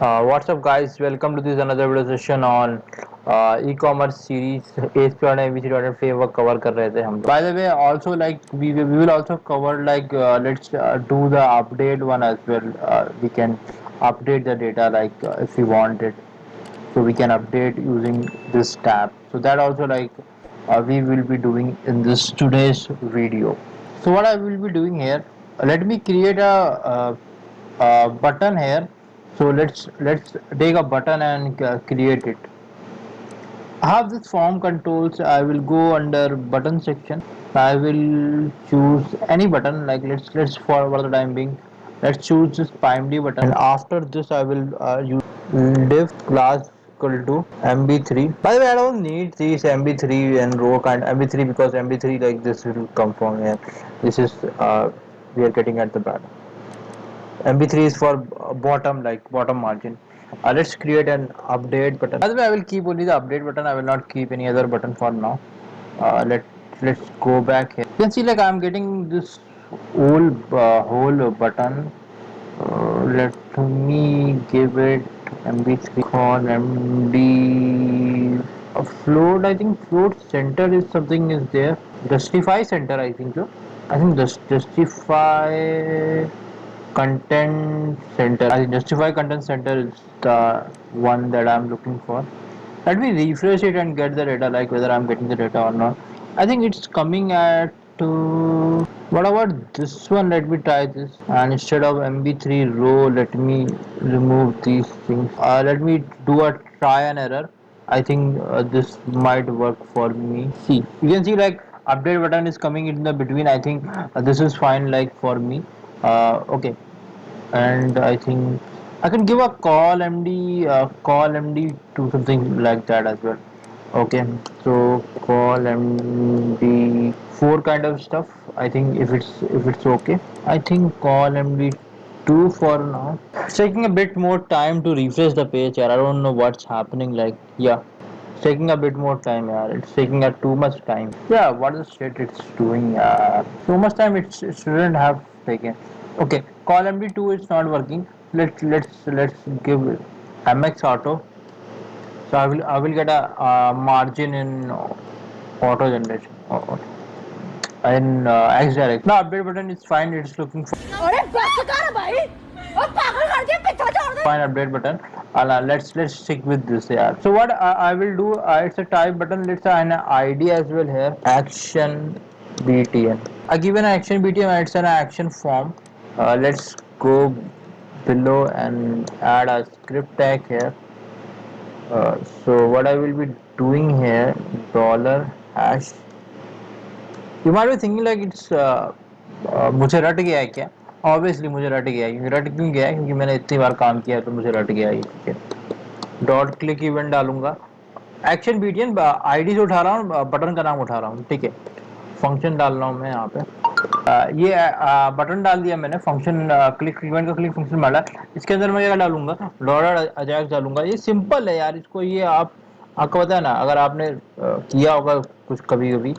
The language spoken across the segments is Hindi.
What's up, guys? Welcome to this another video session on e-commerce series. ASP.NET MVC.NET framework cover कर रहे थे हम लोग. By the way, also like we will also cover like let's do the update one as well. We can update the data like if we want it, so we can update using this tab. So that also like we will be doing in this today's video. So what I will be doing here, let me create a button here. So let's take a button and create it. I have this form controls. I will go under button section. I will choose any button, like let's for the time being, let's choose this PIMD button, and after this I will use div class equal to mb3. By the way, I don't need these mb3 and row kind mb3 because mb3 like this will come from here. This is we are getting at the bottom. mb3 is for bottom, like bottom margin. Let's create an update button. By the way, I will keep only the update button. I will not keep any other button for now. Let's go back here. You can see like I'm getting this whole button. Let me give it mb3 call md float. I think float center is something is there. Justify center, I think so. I think justify content center. I think justify content center is the one that I'm looking for. Let me refresh it and get the data, like whether I'm getting the data or not. I think it's coming at what about this one? Let me try this, and instead of mb3 row, let me remove these things. Let me do a try and error. I think this might work for me. See, you can see like update button is coming in the between. I think this is fine like for me. Okay, and I think I can give a call MD to something like that as well. Okay, so call MD four kind of stuff. I think if it's okay. I think call MD two for now. It's taking a bit more time to refresh the page here. I don't know what's happening. Like yeah, it's taking a bit more time. Yeah, it's taking too much time. Yeah, what is shit it's doing? So much time it shouldn't have taken. Okay, call MD2 is not working. Let's give MX auto. So I will get a margin in auto generation in X direct. Now update button is fine. It's looking for fine update button. Let's stick with this here. So what I will do, it's a type button. Let's an ID as well here. Action BTN. I give an action BTN. It's an action form. Let's go below and add a script tag here. So what I will be doing here, dollar hash. You might be thinking like it's मुझे रट गया है क्या? Obviously मुझे रट गया है. रट क्यों गया है? क्योंकि मैंने इतनी बार काम किया है तो मुझे रट गया है. ठीक है. डॉट क्लिक इवेंट डालूंगा. एक्शन बीटीएन आईडी से उठा रहा हूँ, बटन का नाम उठा रहा हूँ. ठीक है. फंक्शन डाल रहा हूँ मैं यहाँ पे. ये बटन डाल दिया मैंने. फंक्शन क्लिक इवेंट का क्लिक फंक्शन डाला. इसके अंदर मैं क्या डालूंगा? डॉलर अजैक्स डालूंगा. ये सिंपल है यार. इसको ये आपको पता है ना, अगर आपने किया होगा कुछ कभी कभी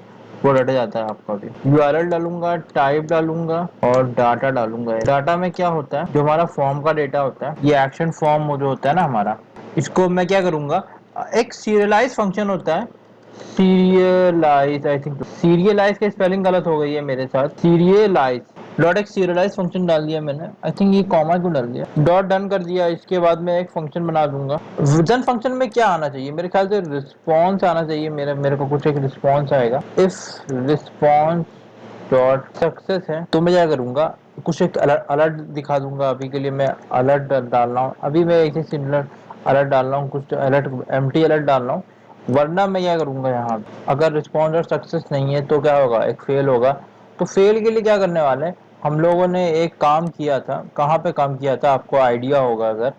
वो रट जाता है आपका भी. यूआरएल डालूंगा, टाइप डालूंगा और डाटा डालूंगा. डाटा में क्या होता है, जो हमारा फॉर्म का डेटा होता है, ये एक्शन फॉर्म जो होता है ना हमारा, इसको मैं क्या करूंगा, एक सीरियलाइज फंक्शन होता है. सीरियलाइज, आई थिंक सीरियलाइज की स्पेलिंग गलत हो गई है मेरे साथ. सीरियलाइज डॉट एक सीरियलाइज फंक्शन डाल दिया मैंने. आई थिंक ये कॉमा क्यों डाल दिया. डॉट डन कर दिया. इसके बाद मैं एक फंक्शन बना दूंगा. डन फंक्शन में क्या आना चाहिए, मेरे ख्याल से रिस्पॉन्स आना चाहिए. मेरे को कुछ एक रिस्पॉन्स आएगा. इफ रिस्पॉन्स डॉट सक्सेस है तो मैं क्या करूंगा, कुछ एक अलर्ट दिखा दूंगा. अभी के लिए मैं अलर्ट डाल रहा हूँ. अभी मैं एक सिमिलर अलर्ट डाल रहा हूँ, कुछ अलर्ट एम्प्टी अलर्ट डाल रहा हूँ. वरना मैं क्या करूंगा, यहाँ अगर रिस्पॉन्स और सक्सेस नहीं है तो क्या होगा, एक फेल होगा. तो फेल के लिए क्या करने वाले हैं, हम लोगों ने एक काम किया था. कहाँ पे काम किया था आपको आइडिया होगा. अगर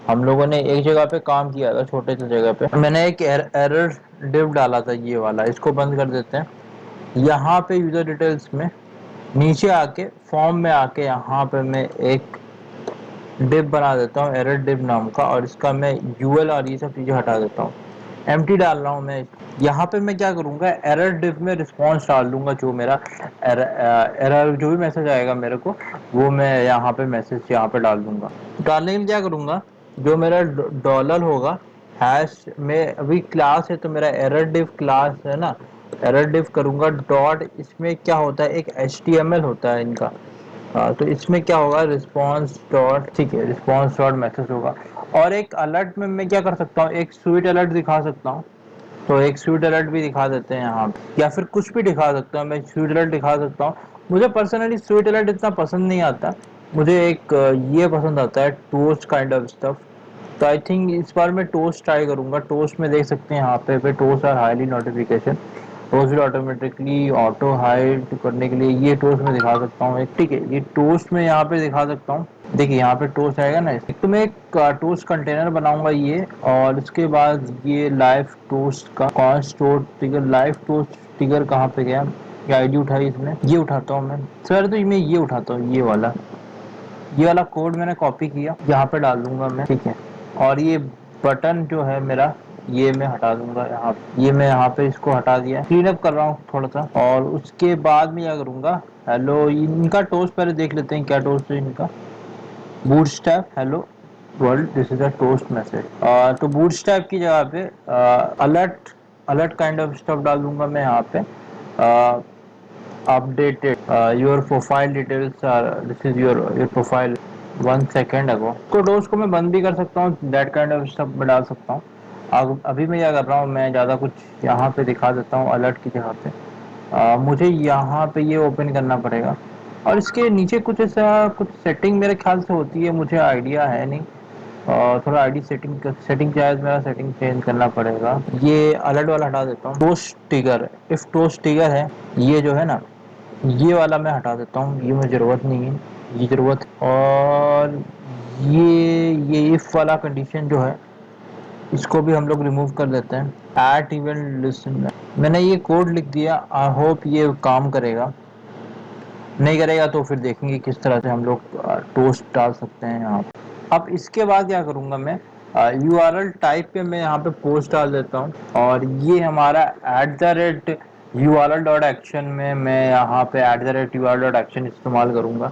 हम लोगों ने एक जगह पे काम किया था, छोटे से जगह पे मैंने एक एरर डिव डाला था, ये वाला. इसको बंद कर देते हैं. यहाँ पे यूजर डिटेल्स में नीचे आके फॉर्म में आके यहाँ पे मैं एक डिव बना देता हूँ, एरर डिव नाम का, और इसका मैं यूएल और ये सब चीजें हटा देता हूँ. एम्प्टी डाल रहा हूँ मैं. यहाँ पे मैं क्या करूँगा, एरर डिव में रिस्पॉन्स डाल दूंगा. जो मेरा एरर जो भी मैसेज आएगा मेरे को, वो मैं यहाँ पे मैसेज यहाँ पे डाल दूंगा. डालने के लिए क्या करूँगा, जो मेरा डॉलर होगा हैश में, अभी क्लास है तो मेरा एरर डिव क्लास है ना, एरर डिव करूंगा डॉट, इसमें क्या होता है एक HTML होता है इनका। तो इसमें क्या होगा रिस्पॉन्स डॉट, ठीक है, रिस्पॉन्स डॉट मैसेज होगा। और एक अलर्ट में मैं क्या कर सकता हूँ, एक स्वीट अलर्ट दिखा सकता हूँ। तो एक स्वीट अलर्ट भी दिखा देते हैं यहाँ पे, या फिर कुछ भी दिखा सकता हूँ, मैं स्वीट अलर्ट दिखा सकता हूँ। मुझे पर्सनली स्वीट अलर्ट इतना पसंद नहीं आता, मुझे एक ये पसंद आता है टोस्ट काइंड ऑफ स्टफ। तो आई थिंक इस बार मैं टोस्ट ट्राई करूंगा। टोस्ट में देख सकते हैं यहाँ पे toast or highly notification, toast भी ऑटोमेटिकली ऑटो हाइड करने के लिए ये टोस्ट में दिखा सकता हूँ एक, ठीक है, ये टोस्ट में यहाँ पे दिखा सकता हूँ। देखिए यहाँ पे टोस्ट आएगा ना, तो मैं एक टोस्ट कंटेनर बनाऊंगा ये, और उसके बाद ये लाइव टोस्ट का const trigger, live toast trigger कहाँ पे गया, ये आईडी उठाई इसमें, ये उठाता हूँ मैं सर, तो मैं ये उठाता हूँ, ये वाला कोड मैंने कॉपी किया, यहाँ पे डाल दूंगा मैं, ठीक है। और ये बटन जो है मेरा, ये मैं हटा दूंगा यहाँ, ये मैं यहाँ पे इसको हटा दिया, क्लीन अप कर रहा हूँ थोड़ा सा। और उसके बाद मैं क्या करूंगा, हेलो, इनका टोस्ट पहले देख लेते हैं क्या टोस्ट है इनका। Bootstrap hello world, this is a toast message. तो बूटस्ट्रैप की जगह पे alert, alert kind of stuff डाल दूंगा मैं यहाँ पे। Updated your profile details are, this is your profile 1 second ago. तो डोज को मैं बंद भी कर सकता हूँ, दैट काइंड ऑफ स्टफ में डाल सकता हूँ। अब अभी मैं क्या कर रहा हूँ, मैं ज़्यादा कुछ यहाँ पे दिखा देता हूँ अलर्ट की जगह पे। मुझे यहाँ पे ये ओपन करना पड़ेगा, और इसके नीचे कुछ ऐसा कुछ सेटिंग मेरे ख्याल से होती है, मुझे आइडिया है नहीं। और थोड़ा आईडी सेटिंग शायद मेरा सेटिंग चेंज करना पड़ेगा। ये अलर्ट वाला हटा देता हूँ। Toast trigger, if toast trigger है ये जो है ना, ये वाला मैं हटा देता हूँ, ये मुझे ज़रूरत नहीं है, ये ज़रूरत। और ये इफ वाला कंडीशन जो है, इसको भी हम लोग रिमूव कर देते हैं। एट इवेंट लिस्टनर, मैंने ये कोड लिख दिया, आई होप ये काम करेगा। नहीं करेगा तो फिर देखेंगे किस तरह से हम लोग टोस्ट डाल सकते हैं यहाँ पे। अब इसके बाद क्या करूँगा मैं, URL टाइप पे मैं यहाँ पे पोस्ट डाल देता हूँ, और ये हमारा @url.action में मैं यहाँ पे @url.action इस्तेमाल करूँगा।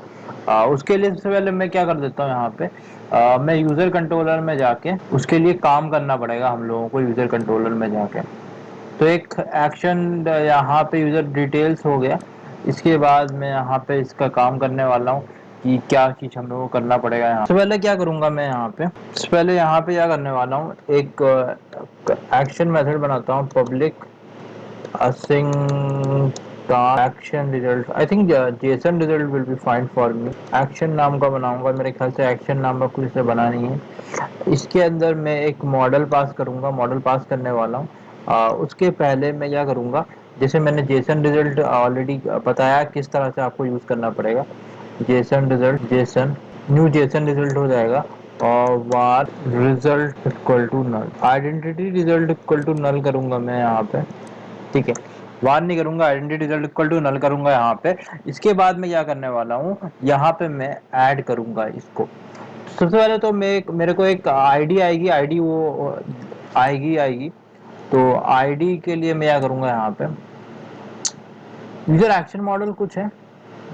उसके लिए सबसे पहले मैं क्या कर देता हूँ यहाँ पे, मैं यूज़र कंट्रोलर में जाके, उसके लिए काम करना पड़ेगा हम लोगों को यूज़र कंट्रोलर में जाके। तो एक एक्शन यहाँ पे यूज़र डिटेल्स हो गया, इसके बाद मैं यहाँ पे इसका काम करने वाला हूँ कि क्या चीज़ हम लोग को करना पड़ेगा। यहाँ सबसे पहले क्या करूँगा मैं, यहाँ पे सबसे पहले यहाँ पे क्या करने वाला हूँ, एक एक्शन मेथड बनाता हूँ, public using action result, I think Jason result will be fine for me. Action नाम का बनाऊंगा, मेरे ख्याल से एक्शन नाम का कुछ से बना नहीं है। इसके अंदर मैं एक मॉडल पास करूंगा, मॉडल पास करने वाला हूँ। उसके पहले मैं क्या करूंगा, जैसे मैंने जेसन रिजल्ट ऑलरेडी बताया किस तरह से आपको यूज करना पड़ेगा। JSON result, JSON new JSON result हो जाएगा, और var result equal to null, identity result equal to null करूंगा मैं यहाँ पे, ठीक है। वार नहीं करूंगा, identity result equal to null करूंगा यहाँ पे। इसके बाद मैं क्या करने वाला हूँ, यहाँ पे मैं ऐड करूंगा इसको। सबसे पहले तो मेरे को एक आईडी आएगी, आईडी वो आएगी। तो आईडी के लिए मैं क्या करूंगा, यहाँ पे यूजर एक्शन मॉडल कुछ है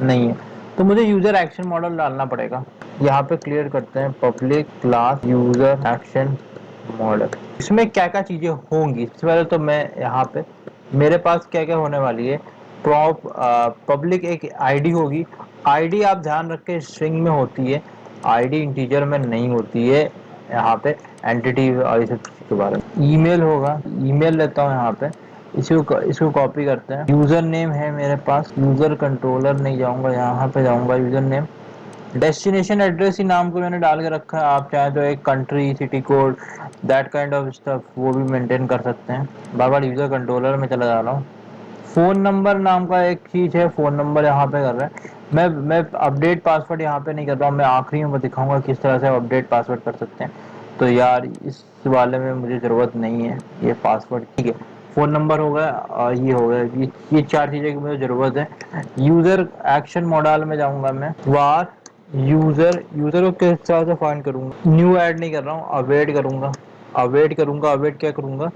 नहीं है, तो मुझे यूजर एक्शन मॉडल डालना पड़ेगा। यहाँ पे क्लियर करते हैं public class user action model. इसमें क्या क्या चीजें होंगी, सबसे पहले तो मैं यहाँ पे मेरे पास क्या क्या होने वाली है, प्रॉप पब्लिक एक आईडी होगी। आईडी आप ध्यान रखें स्ट्रिंग में होती है, आईडी इंटीजर में नहीं होती है। यहाँ पे एंटिटी और इस के बारे में ईमेल होगा, ईमेल लेता हूँ यहाँ पे, इसको कॉपी करते हैं। यूजर नेम है मेरे पास, यूजर कंट्रोलर नहीं जाऊंगा, यहाँ पे जाऊंगा यूजर नेम। डेस्टिनेशन एड्रेस ही नाम को मैंने डाल के रखा है, आप चाहे तो एक country, city code, that kind of stuff वो भी मेंटेन कर सकते हैं। बार बार यूजर कंट्रोलर में चला जा रहा हूँ। फोन नंबर नाम का एक चीज है, फोन नंबर यहाँ पे कर रहे हैं। मैं अपडेट पासवर्ड यहाँ पे नहीं कर रहा हूँ, मैं आखिरी में दिखाऊंगा किस तरह से अपडेट पासवर्ड कर सकते हैं। तो यार इस वाले में मुझे जरूरत नहीं है ये पासवर्ड, ठीक है। फोन नंबर हो गया और ये हो गया, ये 4 चीजें की मुझे जरूरत है। यूजर एक्शन मॉडल में जाऊंगा मैं, वार यूजर को किस तरह से फाइंड करूंगा, न्यू ऐड नहीं कर रहा हूँ, अवेट क्या करूंगा,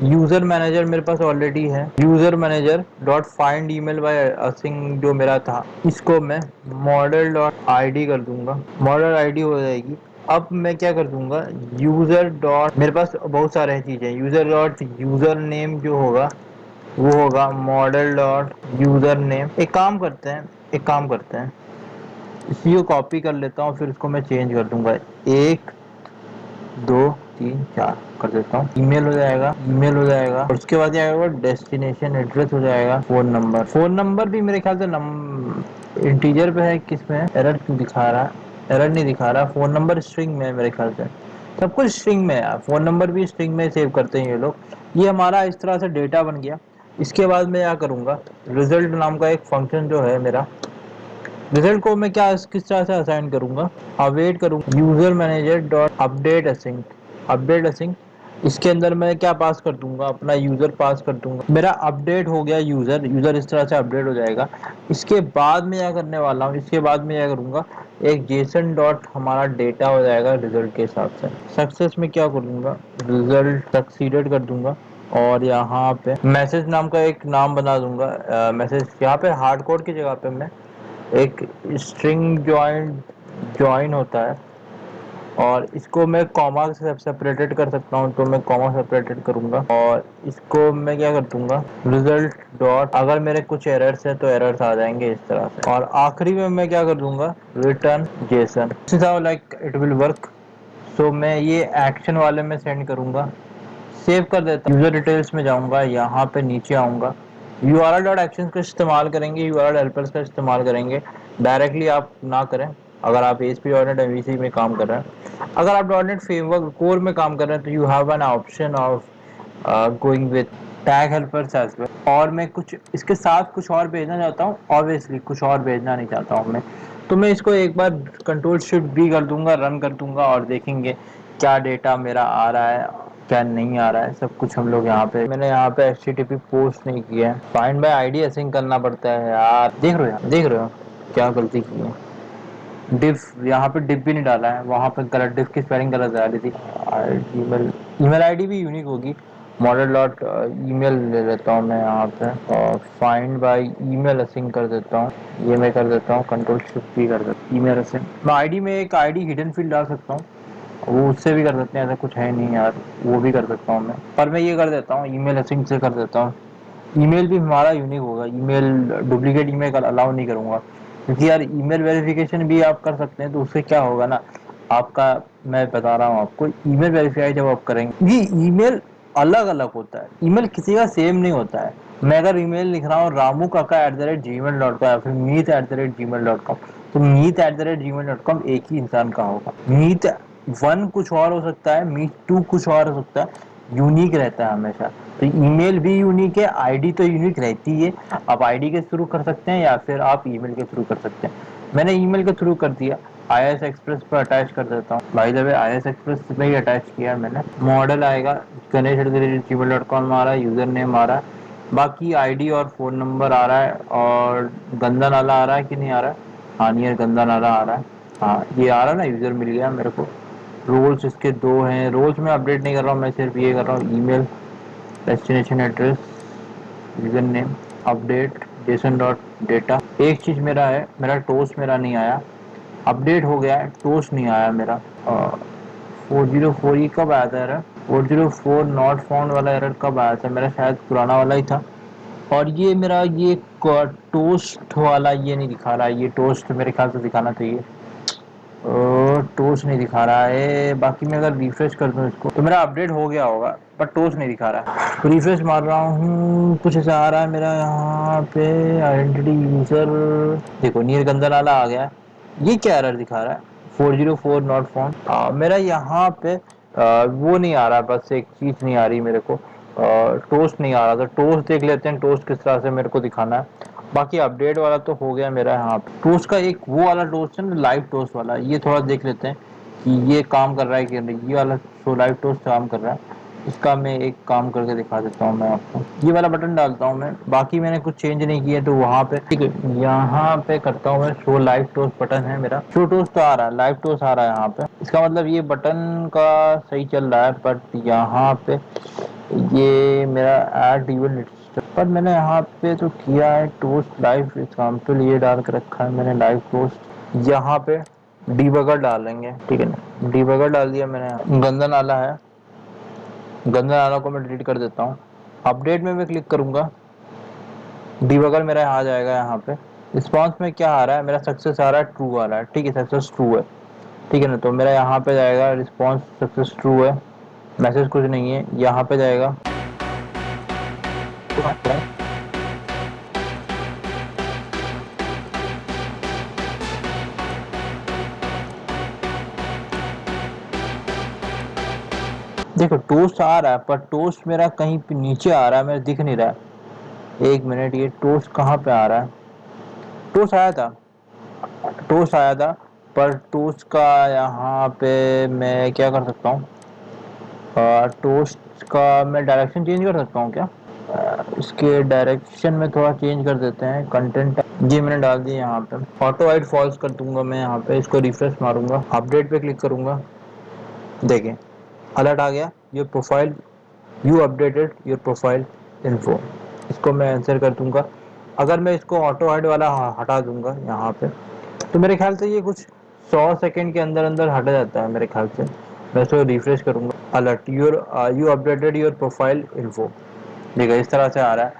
यूजर मैनेजर मेरे पास ऑलरेडी है, user manager dot find email by using जो मेरा था, इसको मैं मॉडल डॉट आईडी कर दूंगा, मॉडल आईडी हो जाएगी। अब मैं क्या कर दूंगा, यूजर डॉट, मेरे पास बहुत सारे चीजें, यूजर डॉट यूजर नेम जो होगा वो होगा मॉडल डॉट यूजर नेम। एक काम करते हैं, इसी को कॉपी कर लेता हूँ, फिर इसको मैं चेंज कर दूंगा, 1 2 3 4 कर देता हूँ। ईमेल हो जाएगा और उसके बाद क्या होगा, डेस्टिनेशन एड्रेस हो जाएगा, फोन नंबर भी मेरे ख्याल से इंटीजर पे है, किस में है, एरर क्यों दिखा रहा है, एरर नहीं दिखा रहा, फोन नंबर स्ट्रिंग में है मेरे ख्याल से, सब कुछ स्ट्रिंग में है यार, फोन नंबर भी स्ट्रिंग में सेव करते हैं ये लोग। ये हमारा इस तरह से डेटा बन गया। इसके बाद मैं क्या करूंगा, रिजल्ट नाम का एक फंक्शन जो है मेरा, रिजल्ट को मैं क्या किस तरह से असाइन करूंगा, अवेट करूंगा user manager dot update using. इसके अंदर मैं क्या पास कर दूंगा, अपना यूजर पास कर दूंगा, मेरा अपडेट हो गया यूजर इस तरह से अपडेट हो जाएगा। इसके बाद में क्या करने वाला हूँ, इसके बाद में क्या करूंगा, एक जेसन डॉट हमारा डेटा हो जाएगा रिजल्ट के हिसाब से। सक्सेस में क्या करूंगा, रिजल्ट सक्सीडेड कर दूंगा और यहाँ पे मैसेज नाम का एक नाम बना दूंगा, मैसेज यहाँ पे हार्ड कोड की जगह पे मैं एक स्ट्रिंग ज्वाइन होता है और इसको मैं कॉमा से सेपरेटेड कर सकता हूँ, तो मैं कॉमा सेपरेटेड करूंगा और इसको मैं क्या कर दूंगा, रिजल्ट डॉट, अगर मेरे कुछ एरर्स है तो एरर्स आ जाएंगे इस तरह से, और आखिरी में मैं क्या कर दूंगा, return JSON. Like it will work. So मैं ये एक्शन वाले में सेंड करूंगा, सेव कर देता हूँ, यूजर डिटेल्स में जाऊंगा, यहाँ पे नीचे आऊंगा, URL डॉट एक्शन का इस्तेमाल करेंगे, URL हेल्पर्स का इस्तेमाल करेंगे, डायरेक्टली आप ना करें अगर आप ASP.NET MVC में काम कर रहे हैं। अगर आप .NET फ्रेमवर्क कोर में काम कर रहे हैं तो you have an option of going with tag helpers as well. और मैं कुछ इसके साथ कुछ और भेजना चाहता हूँ, ऑब्वियसली कुछ और भेजना नहीं चाहता हूँ मैं, तो मैं इसको एक बार कंट्रोल शिफ्ट भी कर दूंगा, रन कर दूंगा और देखेंगे क्या डेटा मेरा आ रहा है क्या नहीं आ रहा है, सब कुछ हम लोग यहाँ पे, मैंने यहाँ पे HTTP पोस्ट नहीं किया है, फाइंड बाय आईडी असिंग करना पड़ता है यार, देख रहे हो क्या गलती की है, डिफ यहाँ पे डिफ भी नहीं डाला है, वहाँ पे गलत, डिफ की स्पेलिंग गलत आ रही थी। ईमेल आईडी भी यूनिक होगी, मॉडल डॉट ईमेल ले लेता हूँ मैं यहाँ पे और फाइंड बाय ईमेल असिंग कर देता हूँ, ये मैं कर देता हूँ, कंट्रोल शिफ्ट भी कर देता हूँ, ईमेल असिंग। मैं आईडी में एक आईडी हिडन फील्ड डाल सकता हूँ, वो उससे भी कर सकते हैं, ऐसा कुछ है नहीं यार, वो भी कर सकता हूँ मैं, पर मैं ये कर देता हूँ, ईमेल असिंग से कर देता हूँ। ईमेल भी हमारा यूनिक होगा, ईमेल डुप्लीकेट ईमेल अलाउ नहीं करूंगा, क्योंकि यार ईमेल वेरिफिकेशन भी आप कर सकते हैं, तो उससे क्या होगा ना, आपका, मैं बता रहा हूँ आपको, ईमेल वेरीफाई जब आप करेंगे, ये ईमेल अलग अलग होता है, ईमेल किसी का सेम नहीं होता है। मैं अगर ईमेल लिख रहा हूँ ramu@gmail.com या फिर meet@gmail.com, तो meet@gmail.com एक ही इंसान का होगा, मीत 1 कुछ और हो सकता है, मीट 2 कुछ और हो सकता है, यूनिक रहता है हमेशा। तो ईमेल भी यूनिक है, आईडी तो यूनिक रहती है, आप आईडी के थ्रू कर सकते हैं या फिर आप ईमेल के थ्रू कर सकते हैं। मैंने ईमेल के थ्रू कर दिया, IIS एक्सप्रेस पर अटैच कर देता हूँ, by the way IIS express में ही अटैच किया है मैंने। मॉडल आएगा ganesh@gmail.com आ रहा है, यूजर नेम आ रहा है, बाकी आईडी और फोन नंबर आ रहा है, और गंदा नाला आ रहा है कि नहीं आ रहा है, हाँ नियर गंदा नाला आ रहा है, हाँ ये आ रहा है ना, यूजर मिल गया मेरे को। रोल्स इसके 2 हैं, रोल्स में अपडेट नहीं कर रहा हूँ, मैं सिर्फ ये कर रहा हूँ, email, destination address, user name, update Jason dot data. एक चीज मेरा है, मेरा टोस्ट मेरा नहीं आया, अपडेट हो गया है, टोस्ट नहीं आया मेरा। 404 ये कब आया था एरर, 404 नॉट फाउंड वाला एरर कब आया था, मेरा शायद पुराना वाला ही था। और ये मेरा ये टोस्ट वाला ये नहीं दिखा रहा है, ये टोस्ट मेरे ख्याल से दिखाना चाहिए, टोस्ट नहीं दिखा रहा है। बाकी मैं अगर रिफ्रेश कर दूं इसको तो मेरा अपडेट हो गया होगा, पर टोस्ट नहीं दिखा रहा है। तो रिफ्रेश मार रहा हूँ, कुछ ऐसा आ रहा है मेरा यहाँ पे, आइडेंटिटी यूजर, देखो नियर गंदानाला आ गया, ये क्या एरर दिखा रहा है, 404 नॉट फाउंड। मेरा यहाँ पे वो नहीं आ रहा, बस एक चीज नहीं आ रही मेरे को, टोस्ट नहीं आ रहा, तो टोस्ट देख लेते हैं टोस्ट किस तरह से मेरे को दिखाना है। बाकी अपडेट वाला तो हो गया मेरा, यहाँ पे टोस्ट का एक वो वाला टोस्ट है ना, लाइव टोस्ट वाला, ये थोड़ा देख लेते हैं कि ये काम कर रहा है कि नहीं, ये वाला सो लाइव टोस्ट काम कर रहा है, इसका मैं एक काम करके दिखा देता हूँ मैं आपको, ये वाला बटन डालता हूँ मैं, बाकी मैंने कुछ चेंज नहीं किया, तो वहाँ पे ठीक है, यहाँ पे करता हूँ मैं, शो लाइव टोस्ट बटन है मेरा, शो टोस्ट तो आ रहा है, लाइव टोस्ट आ रहा है यहाँ पे, इसका मतलब ये बटन का सही चल रहा है, बट यहाँ पे ये मेरा ऐड इवन, पर मैंने यहाँ पे तो किया है टोस्ट लाइव एग्जाम्पल, ये डाल के रखा है मैंने लाइव टोस्ट यहाँ पे, डीबगर डालेंगे, ठीक है ना। डीबगर डाल दिया मैंने, गंदा नाला है, गंदा नाला को मैं डिलीट कर देता हूँ। अपडेट में मैं क्लिक करूंगा, डीबगर मेरा आ जाएगा। यहाँ पे रिस्पॉन्स में क्या आ रहा है, मेरा सक्सेस आ रहा है, ट्रू आ रहा है, ठीक है, सक्सेस ट्रू है, ठीक है ना। तो मेरा यहाँ पे जाएगा रिस्पॉन्स सक्सेस ट्रू है, मैसेज कुछ नहीं है, यहाँ पे जाएगा। देखो टोस्ट आ रहा है, पर टोस्ट मेरा कहीं पे नीचे आ रहा है, मेरा दिख नहीं रहा है। एक मिनट, ये टोस्ट कहाँ पे आ रहा है? टोस्ट आया था, टोस्ट आया था, पर टोस्ट का यहाँ पे मैं क्या कर सकता हूँ, टोस्ट का मैं डायरेक्शन चेंज कर सकता हूँ क्या? इसके डायरेक्शन में थोड़ा चेंज कर देते हैं। कंटेंट जी मैंने डाल दिया यहाँ पे, ऑटो हाइड फॉल्स कर दूंगा मैं। यहाँ पे इसको रिफ्रेश मारूंगा, अपडेट पे क्लिक करूंगा, देखें अलर्ट आ गया, your profile, you updated your profile info. इसको मैं आंसर कर दूंगा। अगर मैं इसको ऑटो हाइड वाला हटा दूंगा यहाँ पे, तो मेरे ख्याल से ये कुछ 100 सेकंड के अंदर अंदर हट जाता है मेरे ख्याल से। मैं इसको रिफ्रेश करूंगा, alert your you updated your profile info, देखो इस तरह से आ रहा है।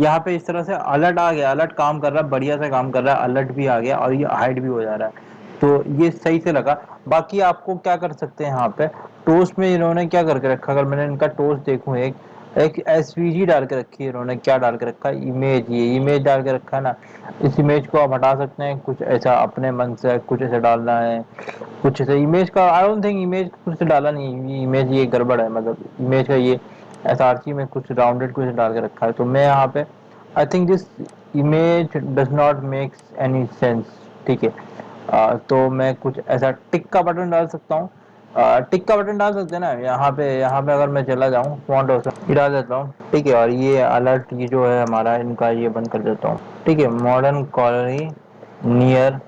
यहाँ पे इस तरह से अलर्ट आ गया, अलर्ट काम कर रहा है, बढ़िया से काम कर रहा है, अलर्ट भी आ गया और ये हाइड भी हो जा रहा है। तो ये सही से लगा। बाकी आपको क्या कर सकते हैं यहाँ पे, टोस्ट में इन्होंने क्या करके रखा, अगर मैंने इनका टोस्ट देखूं, एक एक एसवीजी डाल के रखी है इन्होंने। क्या डाल के रखा है? इमेज, ये इमेज डाल के रखा है ना। इस इमेज को आप हटा सकते हैं, कुछ ऐसा अपने मन से कुछ ऐसा डालना है, कुछ ऐसा इमेज का। आई डोंट थिंक इमेज कुछ डाला नहीं है, ये इमेज ये गड़बड़ है, मतलब इमेज का ये एसआरसी में कुछ राउंडेड कुछ डाल के रखा है। तो मैं यहाँ पे I think this image does not makes any sense, ठीक है। तो मैं कुछ ऐसा टिक का बटन डाल सकता हूँ, टिक का बटन डाल सकते हैं ना। यहाँ पे अगर मैं चला जाऊँ फॉन्ट ये डाल देता हूँ, ठीक है। और ये अलर्ट ये जो है हमारा, इनका ये बंद कर देता हूँ, ठीक है। मॉडर्न कॉलोनी नियर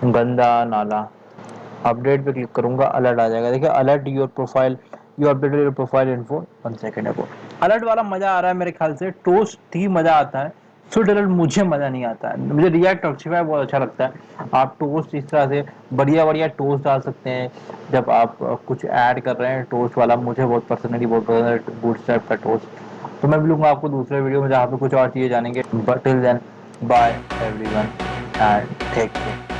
गंदा नाला, अपडेट पे क्लिक करूंगा, अलर्ट आ जाएगा। देखिए alert your profile, you updated your profile info 1 second ago. Alert वाला मजा आ रहा है मेरे ख्याल से, टोस्ट ही मजा आता है, स्विफ्ट अलर्ट मुझे मजा नहीं आता है। मुझे रिएक्ट ऑप्टिफाई बहुत अच्छा लगता है। आप टोस्ट इस तरह से बढ़िया बढ़िया टोस्ट डाल सकते हैं जब आप कुछ ऐड कर रहे हैं। टोस्ट वाला मुझे बहुत पर्सनली बहुत पसंद है, बूटस्ट्रैप का टोस्ट। तो मैं मिलूंगा आपको दूसरे वीडियो में जहाँ पे कुछ और चीजें जानेंगे। But till then bye everyone and take care.